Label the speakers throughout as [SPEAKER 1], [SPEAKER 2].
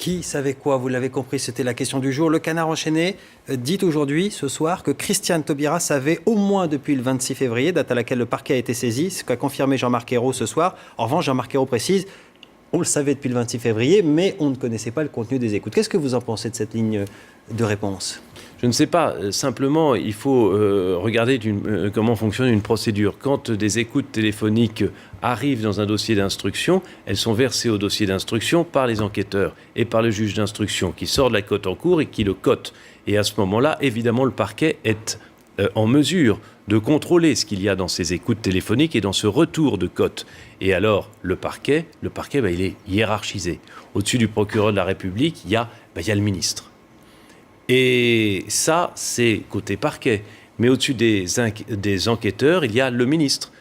[SPEAKER 1] Qui savait quoi? Vous l'avez compris, c'était la question du jour. Le Canard enchaîné dit aujourd'hui, ce soir, que Christiane Taubira savait au moins depuis le 26 février, date à laquelle le parquet a été saisi, ce qu'a confirmé Jean-Marc Ayrault ce soir. En revanche, Jean-Marc Ayrault précise, on le savait depuis le 26 février, mais on ne connaissait pas le contenu des écoutes. Qu'est-ce que vous en pensez de cette ligne de réponse?
[SPEAKER 2] Je ne sais pas. Simplement, il faut regarder comment fonctionne une procédure. Quand des écoutes téléphoniques arrivent dans un dossier d'instruction, elles sont versées au dossier d'instruction par les enquêteurs et par le juge d'instruction qui sort de la cote en cours et qui le cote. Et à ce moment-là, évidemment, le parquet est en mesure de contrôler ce qu'il y a dans ces écoutes téléphoniques et dans ce retour de cote. Et alors, le parquet, il est hiérarchisé. Au-dessus du procureur de la République, il y a le ministre. Et ça, c'est côté parquet. Mais au-dessus des enquêteurs, il y a le ministre.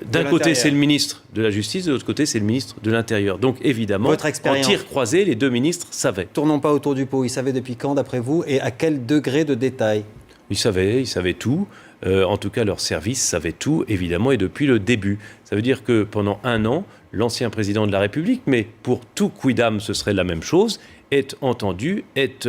[SPEAKER 2] D'un côté, c'est le ministre de la Justice, de l'autre côté, c'est le ministre de l'Intérieur. Donc, évidemment, en tir croisé, les deux ministres savaient.
[SPEAKER 1] Tournons pas autour du pot. Ils savaient depuis quand, d'après vous, et à quel degré de détail?
[SPEAKER 2] Ils savaient tout. En tout cas, leur service savait tout, évidemment, et depuis le début. Ça veut dire que pendant 1 an, l'ancien président de la République, mais pour tout quidam, ce serait la même chose, est entendu, est,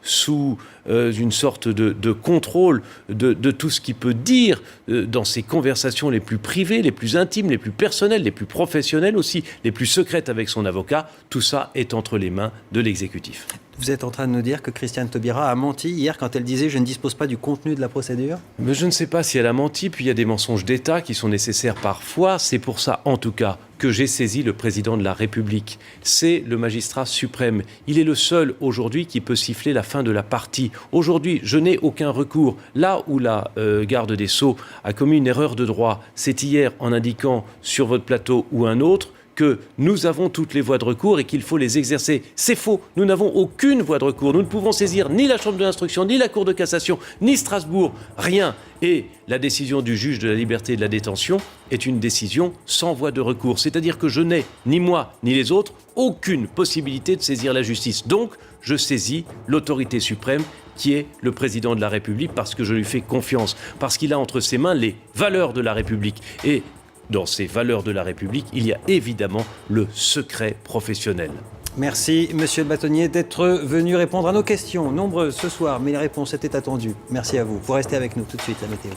[SPEAKER 2] sous une sorte de contrôle de tout ce qu'il peut dire dans ses conversations les plus privées, les plus intimes, les plus personnelles, les plus professionnelles aussi, les plus secrètes avec son avocat. Tout ça est entre les mains de l'exécutif.
[SPEAKER 1] Vous êtes en train de nous dire que Christiane Taubira a menti hier quand elle disait « je ne dispose pas du contenu de la procédure » ?
[SPEAKER 2] Mais je ne sais pas si elle a menti, puis il y a des mensonges d'État qui sont nécessaires parfois. C'est pour ça, en tout cas, que j'ai saisi le président de la République. C'est le magistrat suprême. Il est le seul aujourd'hui qui peut siffler la fin de la partie. Aujourd'hui, je n'ai aucun recours. Là où la garde des Sceaux a commis une erreur de droit, c'est hier en indiquant sur votre plateau ou un autre que nous avons toutes les voies de recours et qu'il faut les exercer. C'est faux, nous n'avons aucune voie de recours. Nous ne pouvons saisir ni la Chambre de l'instruction, ni la Cour de cassation, ni Strasbourg, rien. Et la décision du juge de la liberté et de la détention est une décision sans voie de recours. C'est-à-dire que je n'ai, ni moi, ni les autres, aucune possibilité de saisir la justice. Donc, je saisis l'autorité suprême qui est le président de la République parce que je lui fais confiance, parce qu'il a entre ses mains les valeurs de la République. Et dans ces valeurs de la République, il y a évidemment le secret professionnel.
[SPEAKER 1] Merci, monsieur le bâtonnier, d'être venu répondre à nos questions. Nombreuses ce soir, mais les réponses étaient attendues. Merci à vous. Vous restez avec nous tout de suite, la météo.